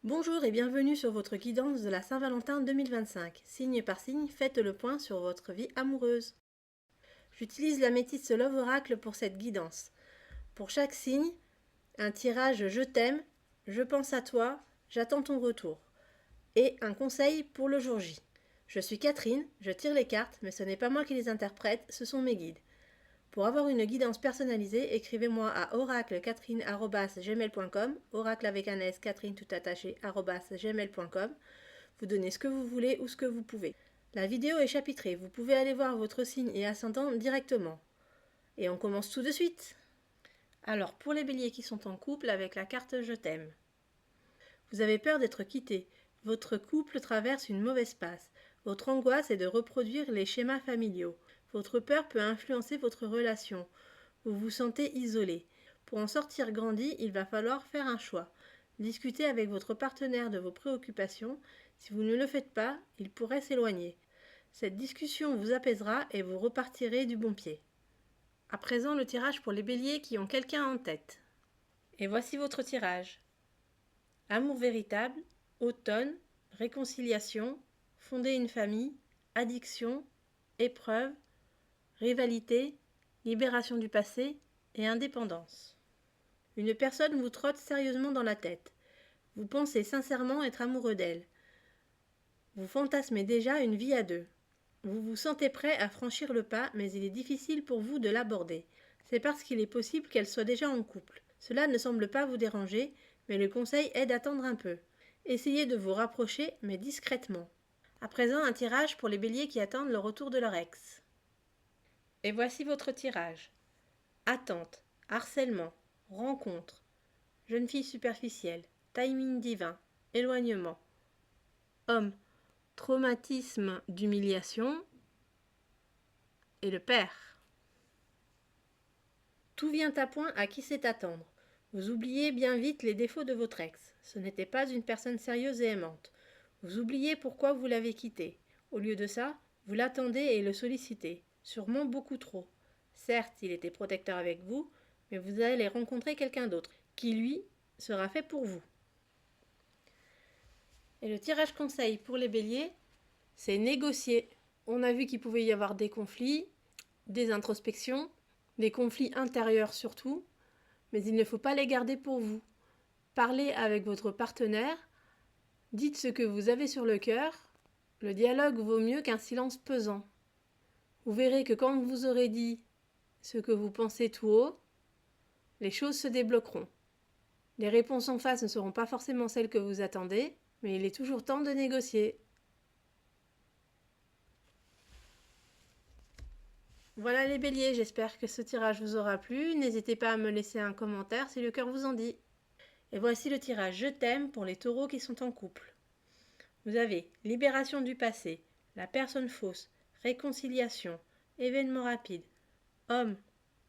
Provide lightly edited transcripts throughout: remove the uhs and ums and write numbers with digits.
Bonjour et bienvenue sur votre guidance de la Saint-Valentin 2025. Signe par signe, faites le point sur votre vie amoureuse. J'utilise la métisse Love Oracle pour cette guidance. Pour chaque signe, un tirage Je t'aime, Je pense à toi, J'attends ton retour. Et un conseil pour le jour J. Je suis Catherine, je tire les cartes, mais ce n'est pas moi qui les interprète, ce sont mes guides. Pour avoir une guidance personnalisée, écrivez-moi à oraclecatherine@gmail.com, oracle avec un S, Catherine tout attaché, @gmail.com. Vous donnez ce que vous voulez ou ce que vous pouvez. La vidéo est chapitrée, vous pouvez aller voir votre signe et ascendant directement. Et on commence tout de suite. Alors, pour les béliers qui sont en couple avec la carte Je t'aime. Vous avez peur d'être quitté. Votre couple traverse une mauvaise passe. Votre angoisse est de reproduire les schémas familiaux. Votre peur peut influencer votre relation. Vous vous sentez isolé. Pour en sortir grandi, il va falloir faire un choix. Discutez avec votre partenaire de vos préoccupations. Si vous ne le faites pas, il pourrait s'éloigner. Cette discussion vous apaisera et vous repartirez du bon pied. À présent, le tirage pour les béliers qui ont quelqu'un en tête. Et voici votre tirage. Amour véritable, automne, réconciliation, fonder une famille, addiction, épreuve, rivalité, libération du passé et indépendance. Une personne vous trotte sérieusement dans la tête. Vous pensez sincèrement être amoureux d'elle. Vous fantasmez déjà une vie à deux. Vous vous sentez prêt à franchir le pas, mais il est difficile pour vous de l'aborder. C'est parce qu'il est possible qu'elle soit déjà en couple. Cela ne semble pas vous déranger, mais le conseil est d'attendre un peu. Essayez de vous rapprocher, mais discrètement. À présent, un tirage pour les béliers qui attendent le retour de leur ex. Et voici votre tirage. Attente, harcèlement, rencontre, jeune fille superficielle, timing divin, éloignement, homme, traumatisme d'humiliation et le père. Tout vient à point à qui sait attendre. Vous oubliez bien vite les défauts de votre ex. Ce n'était pas une personne sérieuse et aimante. Vous oubliez pourquoi vous l'avez quitté. Au lieu de ça, vous l'attendez et le sollicitez. Sûrement beaucoup trop. Certes, il était protecteur avec vous, mais vous allez rencontrer quelqu'un d'autre, qui lui sera fait pour vous. Et le tirage conseil pour les béliers, c'est négocier. On a vu qu'il pouvait y avoir des conflits, des introspections, des conflits intérieurs surtout, mais il ne faut pas les garder pour vous. Parlez avec votre partenaire, dites ce que vous avez sur le cœur. Le dialogue vaut mieux qu'un silence pesant. Vous verrez que quand vous aurez dit ce que vous pensez tout haut, les choses se débloqueront. Les réponses en face ne seront pas forcément celles que vous attendez, mais il est toujours temps de négocier. Voilà les béliers, j'espère que ce tirage vous aura plu. N'hésitez pas à me laisser un commentaire si le cœur vous en dit. Et voici le tirage Je t'aime pour les taureaux qui sont en couple. Vous avez libération du passé, la personne fausse, réconciliation, événement rapide, homme,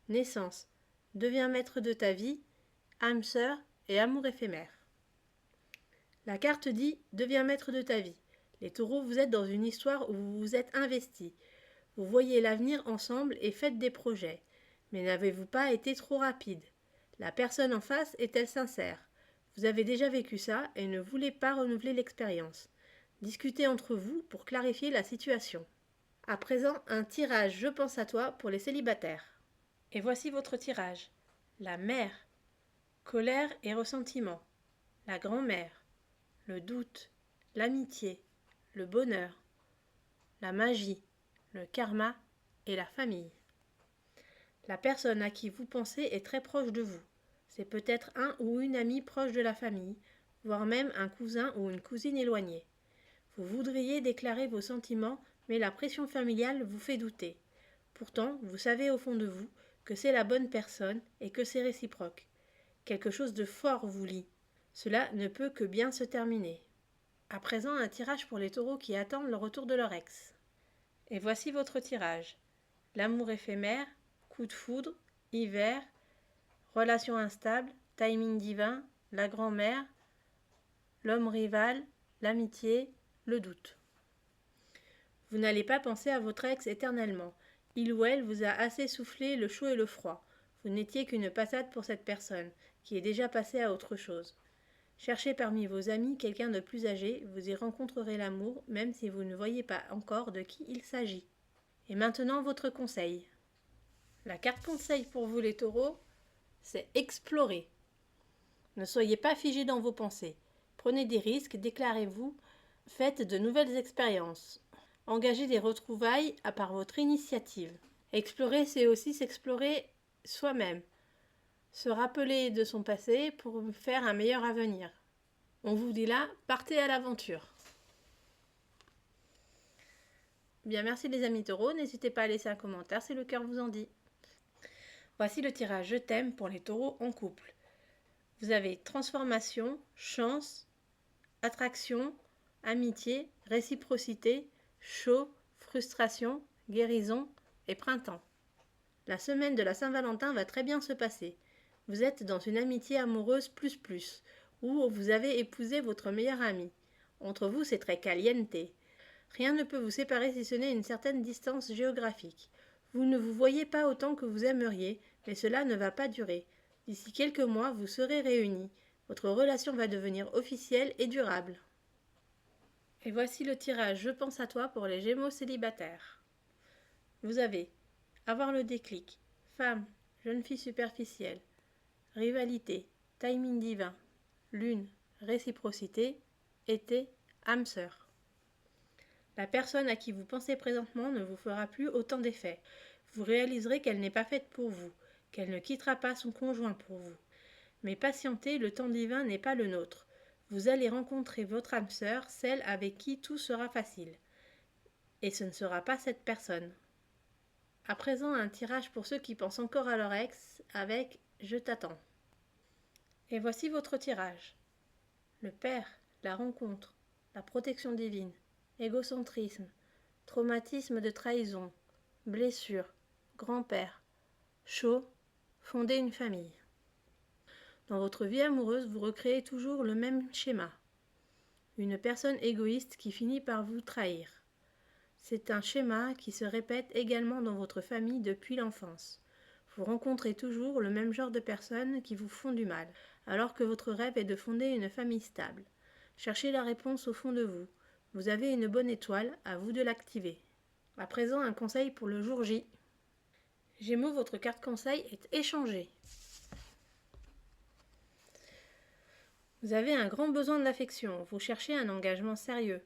naissance, deviens maître de ta vie, âme sœur et amour éphémère. La carte dit deviens maître de ta vie. Les taureaux, vous êtes dans une histoire où vous vous êtes investis. Vous voyez l'avenir ensemble et faites des projets. Mais n'avez-vous pas été trop rapide? La personne en face est-elle sincère? Vous avez déjà vécu ça et ne voulez pas renouveler l'expérience. Discutez entre vous pour clarifier la situation. À présent, un tirage Je pense à toi pour les célibataires. Et voici votre tirage. La mère, colère et ressentiment. La grand-mère, le doute, l'amitié, le bonheur, la magie, le karma et la famille. La personne à qui vous pensez est très proche de vous. C'est peut-être un ou une amie proche de la famille, voire même un cousin ou une cousine éloignée. Vous voudriez déclarer vos sentiments, mais la pression familiale vous fait douter. Pourtant, vous savez au fond de vous que c'est la bonne personne et que c'est réciproque. Quelque chose de fort vous lie. Cela ne peut que bien se terminer. À présent, un tirage pour les taureaux qui attendent le retour de leur ex. Et voici votre tirage. L'amour éphémère, coup de foudre, hiver, relation instable, timing divin, la grand-mère, l'homme rival, l'amitié, le doute. Vous n'allez pas penser à votre ex éternellement. Il ou elle vous a assez soufflé le chaud et le froid. Vous n'étiez qu'une passade pour cette personne, qui est déjà passée à autre chose. Cherchez parmi vos amis quelqu'un de plus âgé, vous y rencontrerez l'amour, même si vous ne voyez pas encore de qui il s'agit. Et maintenant votre conseil. La carte conseil pour vous les taureaux, c'est explorer. Ne soyez pas figés dans vos pensées. Prenez des risques, déclarez-vous, faites de nouvelles expériences. Engagez des retrouvailles à part votre initiative. Explorer, c'est aussi s'explorer soi-même. Se rappeler de son passé pour faire un meilleur avenir. On vous dit là, partez à l'aventure. Bien, merci les amis taureaux. N'hésitez pas à laisser un commentaire si le cœur vous en dit. Voici le tirage Je t'aime pour les taureaux en couple. Vous avez transformation, chance, attraction, amitié, réciprocité, chaud, frustration, guérison et printemps. La semaine de la Saint-Valentin va très bien se passer. Vous êtes dans une amitié amoureuse plus, où vous avez épousé votre meilleur ami. Entre vous, c'est très caliente. Rien ne peut vous séparer si ce n'est une certaine distance géographique. Vous ne vous voyez pas autant que vous aimeriez, mais cela ne va pas durer. D'ici quelques mois, vous serez réunis. Votre relation va devenir officielle et durable. Et voici le tirage Je pense à toi pour les Gémeaux célibataires. Vous avez avoir le déclic, femme, jeune fille superficielle, rivalité, timing divin, lune, réciprocité, été, âme sœur. La personne à qui vous pensez présentement ne vous fera plus autant d'effet. Vous réaliserez qu'elle n'est pas faite pour vous, qu'elle ne quittera pas son conjoint pour vous. Mais patientez, le temps divin n'est pas le nôtre. Vous allez rencontrer votre âme sœur, celle avec qui tout sera facile. Et ce ne sera pas cette personne. À présent, un tirage pour ceux qui pensent encore à leur ex avec Je t'attends. Et voici votre tirage. Le père, la rencontre, la protection divine, égocentrisme, traumatisme de trahison, blessure, grand-père, chaud, fonder une famille. Dans votre vie amoureuse, vous recréez toujours le même schéma. Une personne égoïste qui finit par vous trahir. C'est un schéma qui se répète également dans votre famille depuis l'enfance. Vous rencontrez toujours le même genre de personnes qui vous font du mal, alors que votre rêve est de fonder une famille stable. Cherchez la réponse au fond de vous. Vous avez une bonne étoile, à vous de l'activer. À présent, un conseil pour le jour J. Gémeaux, votre carte conseil est échangée. Vous avez un grand besoin d'affection, vous cherchez un engagement sérieux.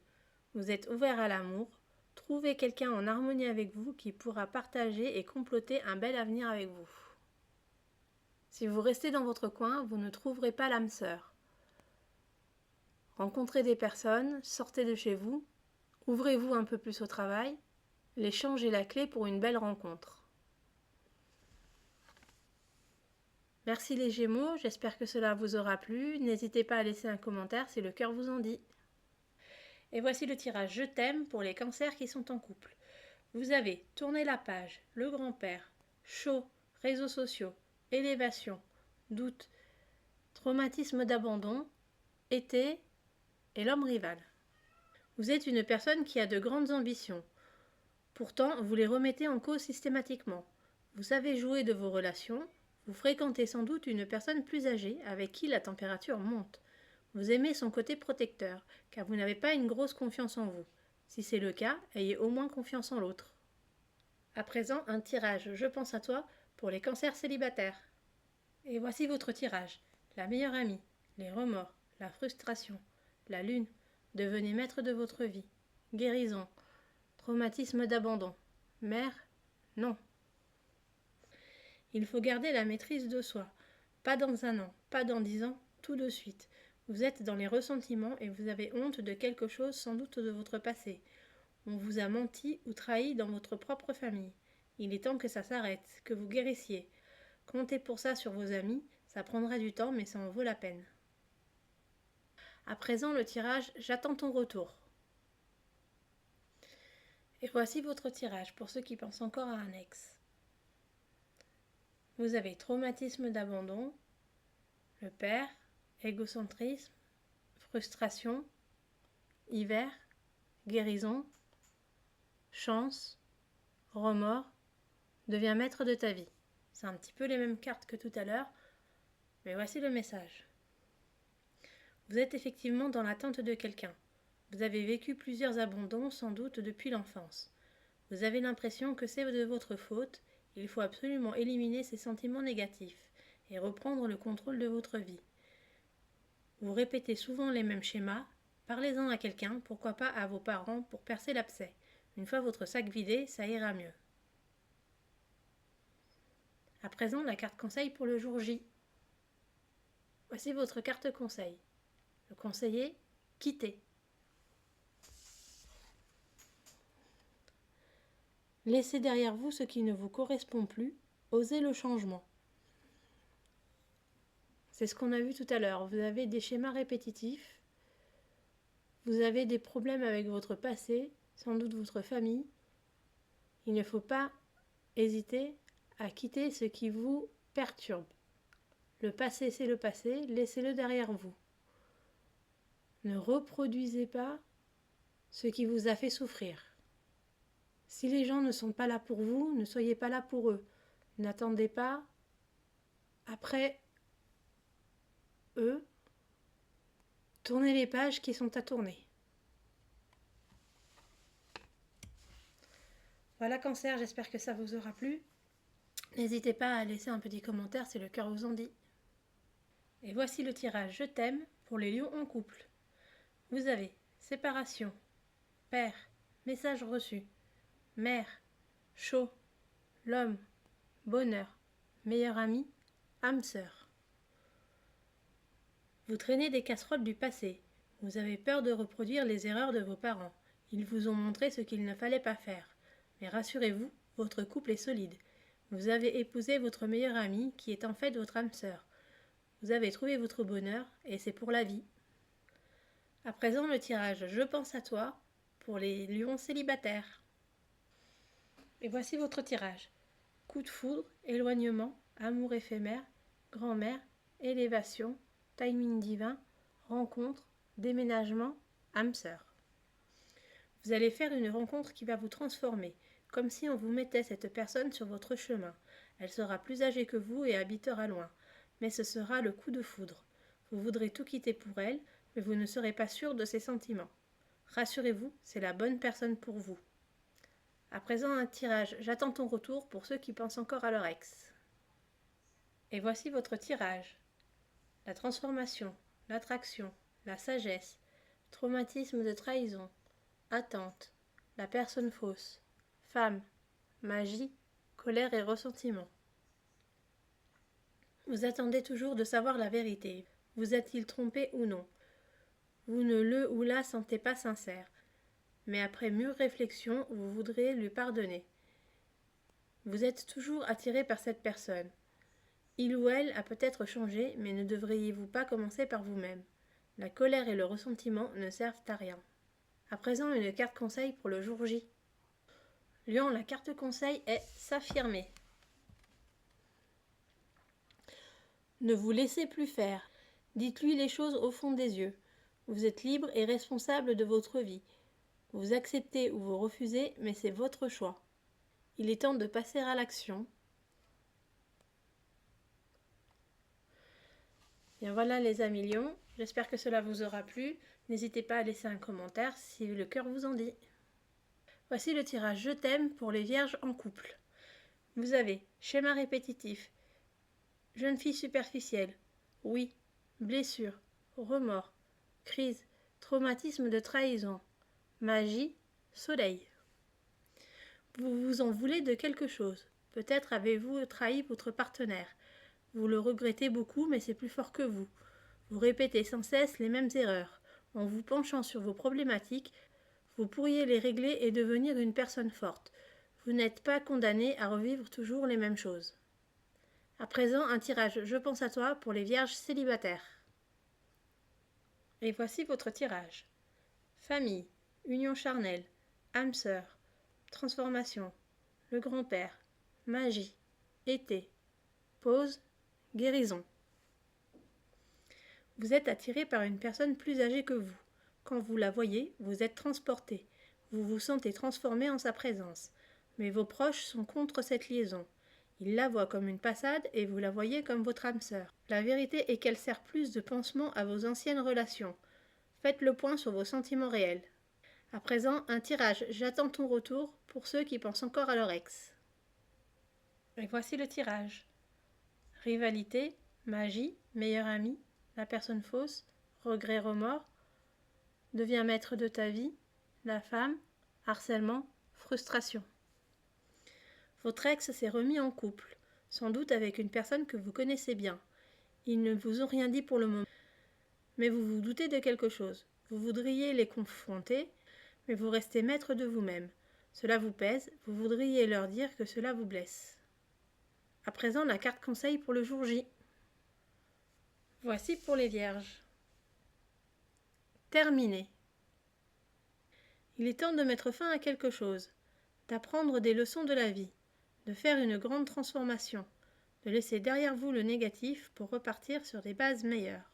Vous êtes ouvert à l'amour. Trouvez quelqu'un en harmonie avec vous qui pourra partager et comploter un bel avenir avec vous. Si vous restez dans votre coin, vous ne trouverez pas l'âme sœur. Rencontrez des personnes, sortez de chez vous, ouvrez-vous un peu plus au travail. L'échange est la clé pour une belle rencontre. Merci les Gémeaux, j'espère que cela vous aura plu. N'hésitez pas à laisser un commentaire si le cœur vous en dit. Et voici le tirage Je t'aime pour les cancers qui sont en couple. Vous avez tourné la page, le grand-père, chaud, réseaux sociaux, élévation, doute, traumatisme d'abandon, été et l'homme rival. Vous êtes une personne qui a de grandes ambitions. Pourtant, vous les remettez en cause systématiquement. Vous savez jouer de vos relations. Vous fréquentez sans doute une personne plus âgée avec qui la température monte. Vous aimez son côté protecteur, car vous n'avez pas une grosse confiance en vous. Si c'est le cas, ayez au moins confiance en l'autre. À présent, un tirage Je pense à toi pour les cancers célibataires. Et voici votre tirage. La meilleure amie, les remords, la frustration, la lune. Devenez maître de votre vie. Guérison, traumatisme d'abandon. Mère, non. Il faut garder la maîtrise de soi. Pas dans 1 an, pas dans 10 ans, tout de suite. Vous êtes dans les ressentiments et vous avez honte de quelque chose sans doute de votre passé. On vous a menti ou trahi dans votre propre famille. Il est temps que ça s'arrête, que vous guérissiez. Comptez pour ça sur vos amis, ça prendra du temps mais ça en vaut la peine. À présent le tirage J'attends ton retour. Et voici votre tirage pour ceux qui pensent encore à un ex. Vous avez traumatisme d'abandon, le père, égocentrisme, frustration, hiver, guérison, chance, remords, deviens maître de ta vie. C'est un petit peu les mêmes cartes que tout à l'heure, mais voici le message. Vous êtes effectivement dans l'attente de quelqu'un. Vous avez vécu plusieurs abandons, sans doute depuis l'enfance. Vous avez l'impression que c'est de votre faute, il faut absolument éliminer ces sentiments négatifs et reprendre le contrôle de votre vie. Vous répétez souvent les mêmes schémas, parlez-en à quelqu'un, pourquoi pas à vos parents pour percer l'abcès. Une fois votre sac vidé, ça ira mieux. À présent, la carte conseil pour le jour J. Voici votre carte conseil. Le conseiller, quittez. Laissez derrière vous ce qui ne vous correspond plus, osez le changement. C'est ce qu'on a vu tout à l'heure. Vous avez des schémas répétitifs, vous avez des problèmes avec votre passé, sans doute votre famille. Il ne faut pas hésiter à quitter ce qui vous perturbe. Le passé, c'est le passé, laissez-le derrière vous. Ne reproduisez pas ce qui vous a fait souffrir. Si les gens ne sont pas là pour vous, ne soyez pas là pour eux. N'attendez pas après eux. Tournez les pages qui sont à tourner. Voilà Cancer, j'espère que ça vous aura plu. N'hésitez pas à laisser un petit commentaire si le cœur vous en dit. Et voici le tirage Je t'aime pour les lions en couple. Vous avez séparation, père, message reçu, mère, chaud, l'homme, bonheur, meilleur ami, âme sœur. Vous traînez des casseroles du passé. Vous avez peur de reproduire les erreurs de vos parents. Ils vous ont montré ce qu'il ne fallait pas faire. Mais rassurez-vous, votre couple est solide. Vous avez épousé votre meilleur ami, qui est en fait votre âme sœur. Vous avez trouvé votre bonheur, et c'est pour la vie. À présent, le tirage Je pense à toi pour les lions célibataires. Et voici votre tirage. Coup de foudre, éloignement, amour éphémère, grand-mère, élévation, timing divin, rencontre, déménagement, âme sœur. Vous allez faire une rencontre qui va vous transformer, comme si on vous mettait cette personne sur votre chemin. Elle sera plus âgée que vous et habitera loin, mais ce sera le coup de foudre. Vous voudrez tout quitter pour elle, mais vous ne serez pas sûr de ses sentiments. Rassurez-vous, c'est la bonne personne pour vous. À présent, un tirage J'attends ton retour pour ceux qui pensent encore à leur ex. Et voici votre tirage. La transformation, l'attraction, la sagesse, traumatisme de trahison, attente, la personne fausse, femme, magie, colère et ressentiment. Vous attendez toujours de savoir la vérité. Vous a-t-il trompé ou non? Vous ne le ou la sentez pas sincère. Mais après mûre réflexion, vous voudrez lui pardonner. Vous êtes toujours attiré par cette personne. Il ou elle a peut-être changé, mais ne devriez-vous pas commencer par vous-même? La colère et le ressentiment ne servent à rien. À présent, une carte conseil pour le jour J. Lion, la carte conseil est s'affirmer. Ne vous laissez plus faire. Dites-lui les choses au fond des yeux. Vous êtes libre et responsable de votre vie. Vous acceptez ou vous refusez, mais c'est votre choix. Il est temps de passer à l'action. Bien voilà les amis lions, j'espère que cela vous aura plu. N'hésitez pas à laisser un commentaire si le cœur vous en dit. Voici le tirage Je t'aime pour les vierges en couple. Vous avez schéma répétitif, jeune fille superficielle, oui, blessure, remords, crise, traumatisme de trahison, magie, soleil. Vous vous en voulez de quelque chose. Peut-être avez-vous trahi votre partenaire. Vous le regrettez beaucoup, mais c'est plus fort que vous. Vous répétez sans cesse les mêmes erreurs. En vous penchant sur vos problématiques, vous pourriez les régler et devenir une personne forte. Vous n'êtes pas condamné à revivre toujours les mêmes choses. À présent, un tirage Je pense à toi pour les vierges célibataires. Et voici votre tirage. Famille, union charnelle, âme sœur, transformation, le grand-père, magie, été, pause, guérison. Vous êtes attiré par une personne plus âgée que vous. Quand vous la voyez, vous êtes transporté. Vous vous sentez transformé en sa présence. Mais vos proches sont contre cette liaison. Il la voit comme une passade et vous la voyez comme votre âme sœur. La vérité est qu'elle sert plus de pansement à vos anciennes relations. Faites le point sur vos sentiments réels. À présent, un tirage J'attends ton retour pour ceux qui pensent encore à leur ex. Et voici le tirage. Rivalité, magie, meilleur ami, la personne fausse, regret, remords, devient maître de ta vie, la femme, harcèlement, frustration. Votre ex s'est remis en couple, sans doute avec une personne que vous connaissez bien. Ils ne vous ont rien dit pour le moment, mais vous vous doutez de quelque chose. Vous voudriez les confronter, mais vous restez maître de vous-même. Cela vous pèse, vous voudriez leur dire que cela vous blesse. À présent, la carte conseil pour le jour J. Voici pour les vierges. Terminé. Il est temps de mettre fin à quelque chose, d'apprendre des leçons de la vie, de faire une grande transformation, de laisser derrière vous le négatif pour repartir sur des bases meilleures.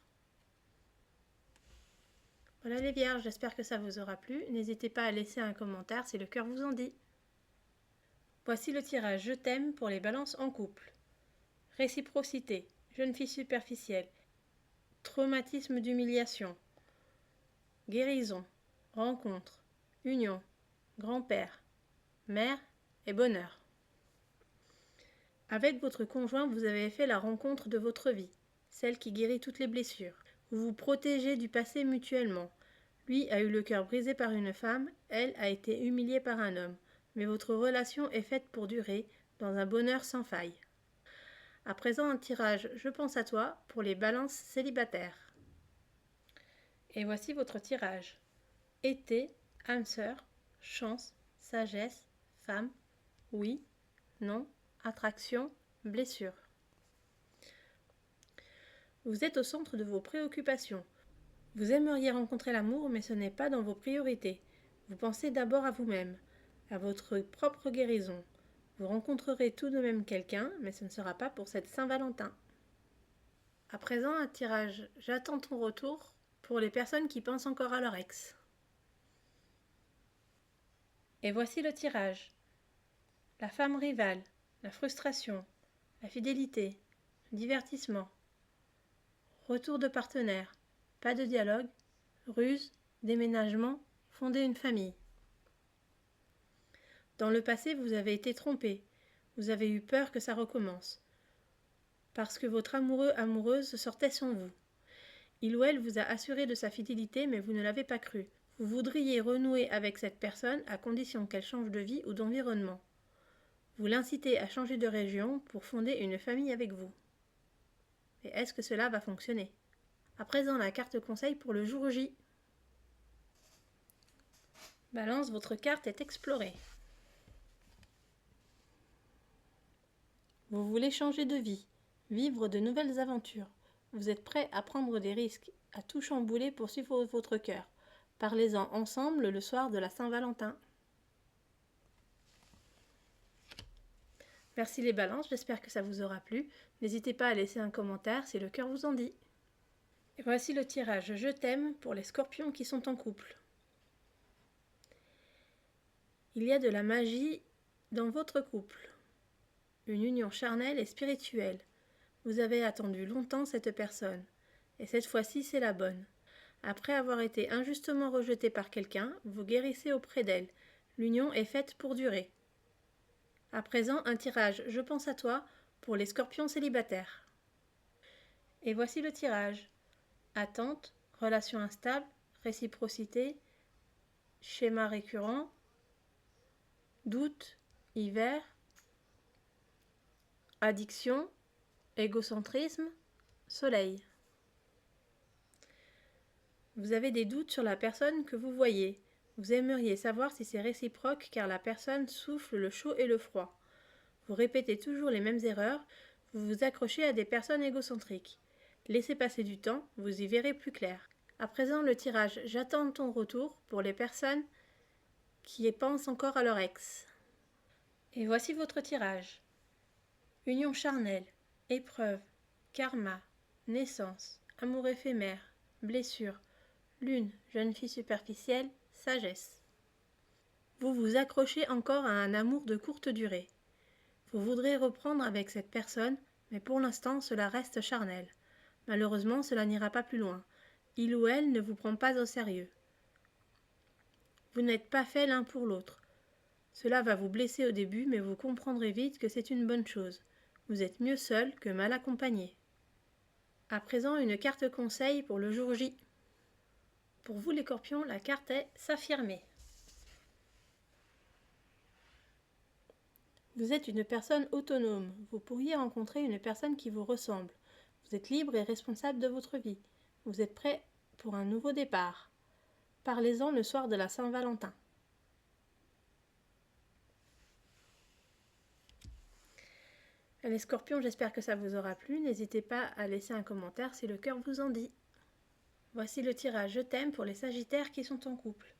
Voilà les vierges, j'espère que ça vous aura plu. N'hésitez pas à laisser un commentaire si le cœur vous en dit. Voici le tirage Je t'aime pour les balances en couple. Réciprocité, jeune fille superficielle, traumatisme d'humiliation, guérison, rencontre, union, grand-père, mère et bonheur. Avec votre conjoint, vous avez fait la rencontre de votre vie, celle qui guérit toutes les blessures. Vous vous protégez du passé mutuellement. Lui a eu le cœur brisé par une femme, elle a été humiliée par un homme. Mais votre relation est faite pour durer, dans un bonheur sans faille. À présent, un tirage Je pense à toi pour les balances célibataires. Et voici votre tirage. Été, âme sœur, chance, sagesse, femme, oui, non, attraction, blessure. Vous êtes au centre de vos préoccupations. Vous aimeriez rencontrer l'amour, mais ce n'est pas dans vos priorités. Vous pensez d'abord à vous-même, à votre propre guérison. Vous rencontrerez tout de même quelqu'un, mais ce ne sera pas pour cette Saint-Valentin. À présent, un tirage J'attends ton retour pour les personnes qui pensent encore à leur ex. Et voici le tirage. La femme rivale, la frustration, la fidélité, le divertissement, retour de partenaire, pas de dialogue, ruse, déménagement, fonder une famille. Dans le passé, vous avez été trompé, vous avez eu peur que ça recommence, parce que votre amoureuse sortait sans vous. Il ou elle vous a assuré de sa fidélité, mais vous ne l'avez pas cru. Vous voudriez renouer avec cette personne à condition qu'elle change de vie ou d'environnement. Vous l'incitez à changer de région pour fonder une famille avec vous. Et est-ce que cela va fonctionner? À présent, la carte conseil pour le jour J. Balance, votre carte est explorée. Vous voulez changer de vie, vivre de nouvelles aventures. Vous êtes prêt à prendre des risques, à tout chambouler pour suivre votre cœur. Parlez-en ensemble le soir de la Saint-Valentin. Merci les balances, j'espère que ça vous aura plu. N'hésitez pas à laisser un commentaire si le cœur vous en dit. Et voici le tirage Je t'aime pour les scorpions qui sont en couple. Il y a de la magie dans votre couple. Une union charnelle et spirituelle. Vous avez attendu longtemps cette personne. Et cette fois-ci, c'est la bonne. Après avoir été injustement rejeté par quelqu'un, vous guérissez auprès d'elle. L'union est faite pour durer. À présent, un tirage Je pense à toi pour les scorpions célibataires. Et voici le tirage. Attente, relation instable, réciprocité, schéma récurrent, doute, hiver, addiction, égocentrisme, soleil. Vous avez des doutes sur la personne que vous voyez. Vous aimeriez savoir si c'est réciproque car la personne souffle le chaud et le froid. Vous répétez toujours les mêmes erreurs, vous vous accrochez à des personnes égocentriques. Laissez passer du temps, vous y verrez plus clair. À présent, le tirage J'attends ton retour pour les personnes qui pensent encore à leur ex. Et voici votre tirage. Union charnelle, épreuve, karma, naissance, amour éphémère, blessure, lune, jeune fille superficielle, sagesse. Vous vous accrochez encore à un amour de courte durée. Vous voudrez reprendre avec cette personne, mais pour l'instant cela reste charnel. Malheureusement, cela n'ira pas plus loin. Il ou elle ne vous prend pas au sérieux. Vous n'êtes pas fait l'un pour l'autre. Cela va vous blesser au début, mais vous comprendrez vite que c'est une bonne chose. Vous êtes mieux seul que mal accompagné. À présent, une carte conseil pour le jour J. Pour vous les Scorpions, la carte est s'affirmer. Vous êtes une personne autonome. Vous pourriez rencontrer une personne qui vous ressemble. Vous êtes libre et responsable de votre vie. Vous êtes prêt pour un nouveau départ. Parlez-en le soir de la Saint-Valentin. Les Scorpions, j'espère que ça vous aura plu. N'hésitez pas à laisser un commentaire si le cœur vous en dit. Voici le tirage Je t'aime pour les Sagittaires qui sont en couple.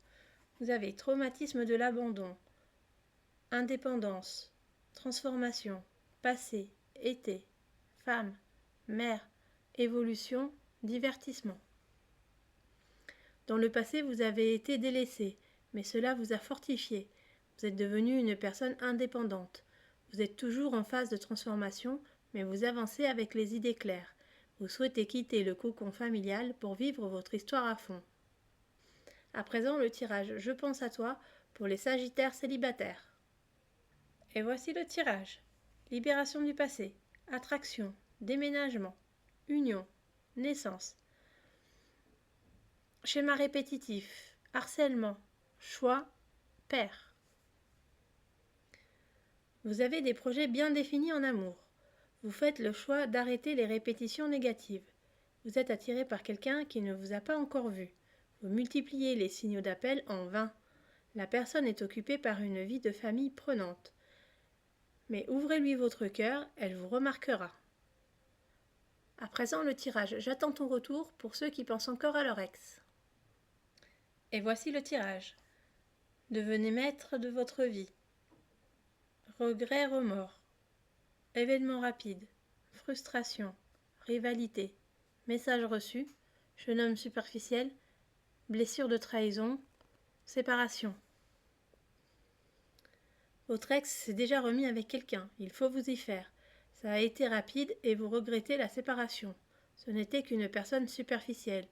Vous avez traumatisme de l'abandon, indépendance, transformation, passé, été, femme, mère, évolution, divertissement. Dans le passé, vous avez été délaissé, mais cela vous a fortifié. Vous êtes devenu une personne indépendante. Vous êtes toujours en phase de transformation, mais vous avancez avec les idées claires. Vous souhaitez quitter le cocon familial pour vivre votre histoire à fond. À présent, le tirage Je pense à toi pour les Sagittaires célibataires. Et voici le tirage. Libération du passé, attraction, déménagement, union, naissance. Schéma répétitif, harcèlement, choix, père. Vous avez des projets bien définis en amour. Vous faites le choix d'arrêter les répétitions négatives. Vous êtes attiré par quelqu'un qui ne vous a pas encore vu. Vous multipliez les signaux d'appel en vain. La personne est occupée par une vie de famille prenante. Mais ouvrez-lui votre cœur, elle vous remarquera. À présent, le tirage J'attends ton retour pour ceux qui pensent encore à leur ex. Et voici le tirage. Devenez maître de votre vie. Regret, remords. Événements rapides. Frustration. Rivalité. Message reçu. Jeune homme superficiel. Blessure de trahison. Séparation. Votre ex s'est déjà remis avec quelqu'un. Il faut vous y faire. Ça a été rapide et vous regrettez la séparation. Ce n'était qu'une personne superficielle.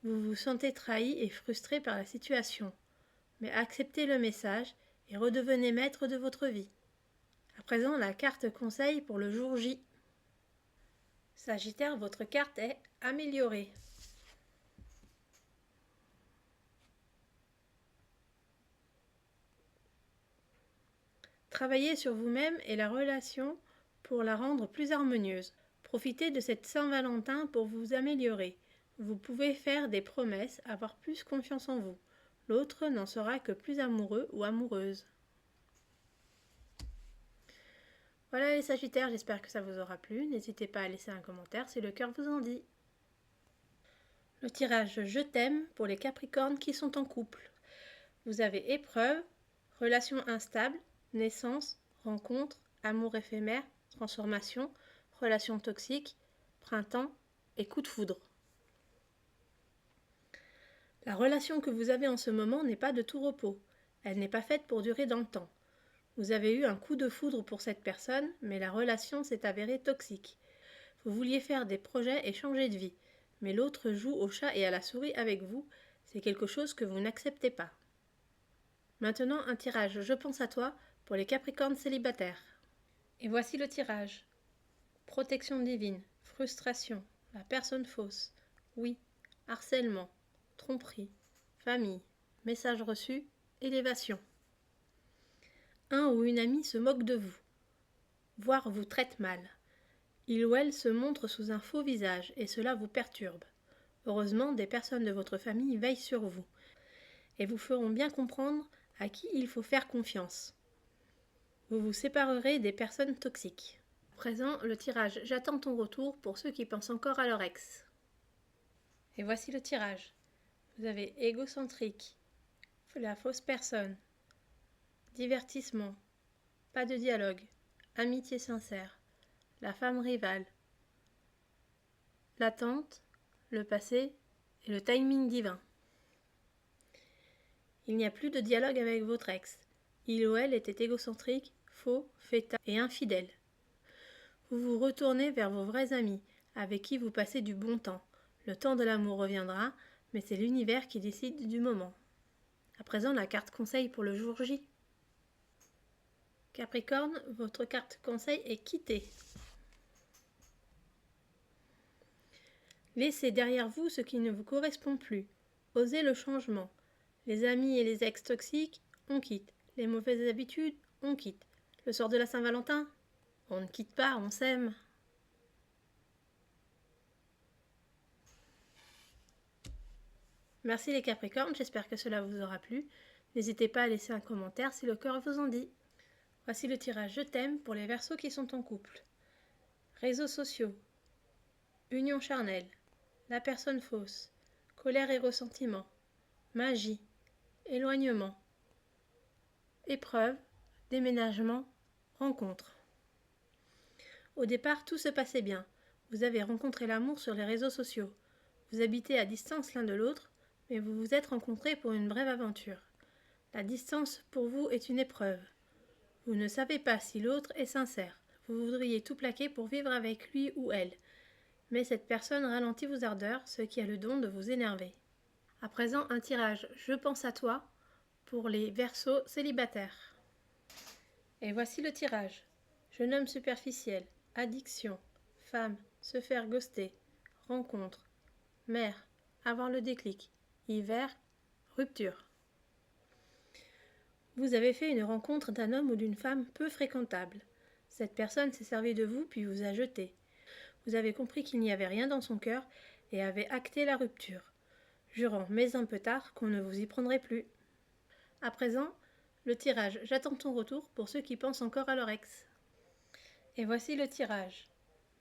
Vous vous sentez trahi et frustré par la situation. Mais acceptez le message et redevenez maître de votre vie. À présent, la carte conseil pour le jour J. Sagittaire, votre carte est améliorée. Travaillez sur vous-même et la relation pour la rendre plus harmonieuse. Profitez de cette Saint-Valentin pour vous améliorer. Vous pouvez faire des promesses, avoir plus confiance en vous. L'autre n'en sera que plus amoureux ou amoureuse. Voilà les Sagittaires, j'espère que ça vous aura plu. N'hésitez pas à laisser un commentaire si le cœur vous en dit. Le tirage Je t'aime pour les Capricornes qui sont en couple. Vous avez épreuve, relation instable, naissance, rencontre, amour éphémère, transformation, relation toxique, printemps et coup de foudre. La relation que vous avez en ce moment n'est pas de tout repos. Elle n'est pas faite pour durer dans le temps. Vous avez eu un coup de foudre pour cette personne, mais la relation s'est avérée toxique. Vous vouliez faire des projets et changer de vie, mais l'autre joue au chat et à la souris avec vous, c'est quelque chose que vous n'acceptez pas. Maintenant, un tirage Je pense à toi pour les Capricornes célibataires. Et voici le tirage. Protection divine, frustration, la personne fausse, oui, harcèlement, tromperie, famille, message reçu, élévation. Un ou une amie se moque de vous, voire vous traite mal. Il ou elle se montre sous un faux visage et cela vous perturbe. Heureusement, des personnes de votre famille veillent sur vous et vous feront bien comprendre à qui il faut faire confiance. Vous vous séparerez des personnes toxiques. À présent, le tirage J'attends ton retour pour ceux qui pensent encore à leur ex. Et voici le tirage. Vous avez égocentrique, la fausse personne, divertissement, pas de dialogue, amitié sincère, la femme rivale, l'attente, le passé et le timing divin. Il n'y a plus de dialogue avec votre ex. Il ou elle était égocentrique, faux, fêtard et infidèle. Vous vous retournez vers vos vrais amis, avec qui vous passez du bon temps. Le temps de l'amour reviendra, mais c'est l'univers qui décide du moment. À présent, la carte conseil pour le jour J. Capricorne, votre carte conseil est quitter. Laissez derrière vous ce qui ne vous correspond plus. Osez le changement. Les amis et les ex toxiques, on quitte. Les mauvaises habitudes, on quitte. Le soir de la Saint-Valentin, on ne quitte pas, on s'aime. Merci les Capricornes, j'espère que cela vous aura plu. N'hésitez pas à laisser un commentaire si le cœur vous en dit. Voici le tirage Je t'aime pour les Verseaux qui sont en couple. Réseaux sociaux. Union charnelle. La personne fausse. Colère et ressentiment. Magie. Éloignement. Épreuve. Déménagement. Rencontre. Au départ, tout se passait bien. Vous avez rencontré l'amour sur les réseaux sociaux. Vous habitez à distance l'un de l'autre, mais vous vous êtes rencontrés pour une brève aventure. La distance pour vous est une épreuve. Vous ne savez pas si l'autre est sincère. Vous voudriez tout plaquer pour vivre avec lui ou elle. Mais cette personne ralentit vos ardeurs, ce qui a le don de vous énerver. À présent, un tirage « Je pense à toi » pour les Verseaux célibataires. Et voici le tirage. Jeune homme superficiel, addiction, femme, se faire ghoster, rencontre, mère, avoir le déclic, hiver, rupture. Vous avez fait une rencontre d'un homme ou d'une femme peu fréquentable. Cette personne s'est servie de vous puis vous a jeté. Vous avez compris qu'il n'y avait rien dans son cœur et avez acté la rupture, jurant, mais un peu tard, qu'on ne vous y prendrait plus. À présent, le tirage « J'attends ton retour » pour ceux qui pensent encore à leur ex. Et voici le tirage.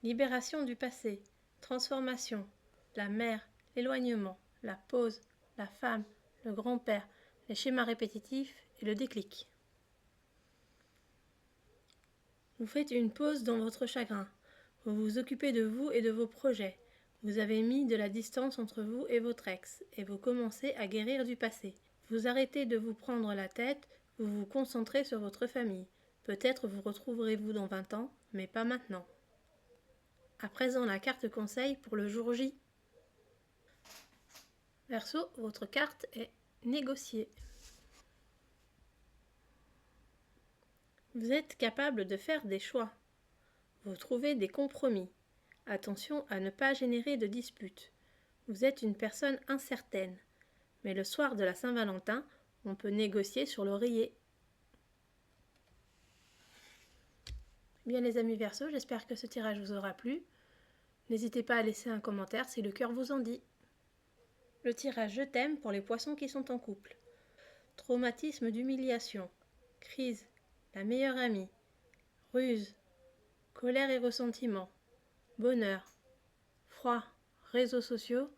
Libération du passé, transformation, la mère, l'éloignement, la pause, la femme, le grand-père, les schémas répétitifs et le déclic. Vous faites une pause dans votre chagrin. Vous vous occupez de vous et de vos projets. Vous avez mis de la distance entre vous et votre ex et vous commencez à guérir du passé. Vous arrêtez de vous prendre la tête, vous vous concentrez sur votre famille. Peut-être vous retrouverez-vous dans 20 ans, mais pas maintenant. À présent, la carte conseil pour le jour J. Verseau, votre carte est négocier. Vous êtes capable de faire des choix. Vous trouvez des compromis. Attention à ne pas générer de disputes. Vous êtes une personne incertaine. Mais le soir de la Saint-Valentin, on peut négocier sur l'oreiller. Bien les amis Verseaux, j'espère que ce tirage vous aura plu. N'hésitez pas à laisser un commentaire si le cœur vous en dit. Le tirage Je t'aime pour les Poissons qui sont en couple. Traumatisme d'humiliation. Crise. La meilleure amie. Ruse. Colère et ressentiment. Bonheur. Froid. Réseaux sociaux.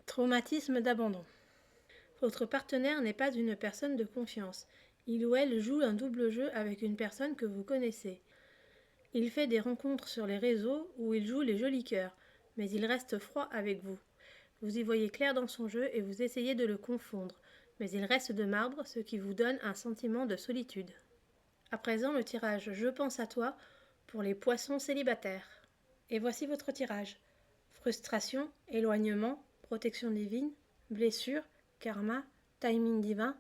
Traumatisme d'abandon. Votre partenaire n'est pas une personne de confiance. Il ou elle joue un double jeu avec une personne que vous connaissez. Il fait des rencontres sur les réseaux où il joue les jolis cœurs, mais il reste froid avec vous. Vous y voyez clair dans son jeu et vous essayez de le confondre, mais il reste de marbre, ce qui vous donne un sentiment de solitude. À présent, le tirage « Je pense à toi » pour les Poissons célibataires. Et voici votre tirage. Frustration, éloignement, protection divine, blessure, karma, timing divin,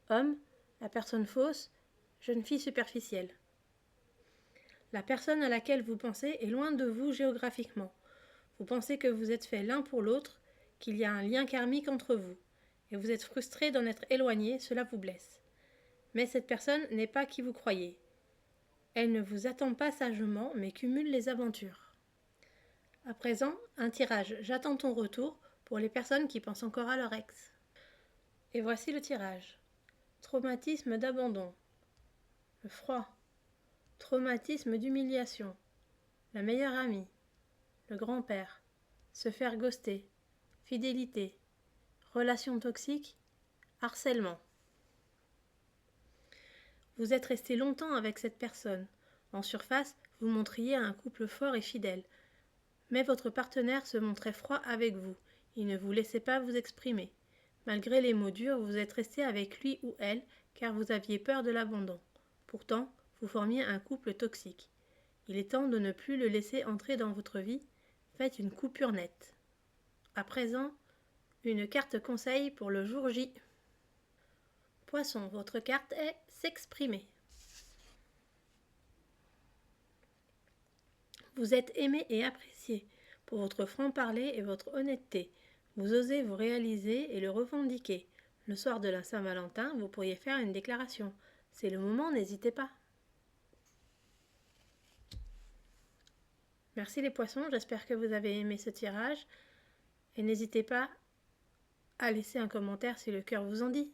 homme, la personne fausse, jeune fille superficielle. La personne à laquelle vous pensez est loin de vous géographiquement. Vous pensez que vous êtes faits l'un pour l'autre, qu'il y a un lien karmique entre vous, et vous êtes frustré d'en être éloigné, cela vous blesse. Mais cette personne n'est pas qui vous croyez. Elle ne vous attend pas sagement, mais cumule les aventures. À présent, un tirage « J'attends ton retour » pour les personnes qui pensent encore à leur ex. Et voici le tirage. Traumatisme d'abandon. Le froid. Traumatisme d'humiliation. La meilleure amie. Le grand-père. Se faire ghoster. Fidélité. Relation toxique. Harcèlement. Vous êtes resté longtemps avec cette personne. En surface, vous montriez un couple fort et fidèle. Mais votre partenaire se montrait froid avec vous. Il ne vous laissait pas vous exprimer. Malgré les mots durs, vous êtes resté avec lui ou elle, car vous aviez peur de l'abandon. Pourtant, vous formiez un couple toxique. Il est temps de ne plus le laisser entrer dans votre vie. Faites une coupure nette. À présent, une carte conseil pour le jour J. Poisson, votre carte est s'exprimer. Vous êtes aimé et apprécié pour votre franc-parler et votre honnêteté. Vous osez vous réaliser et le revendiquer. Le soir de la Saint-Valentin, vous pourriez faire une déclaration. C'est le moment, n'hésitez pas. Merci les poissons, j'espère que vous avez aimé ce tirage. Et n'hésitez pas à laisser un commentaire si le cœur vous en dit.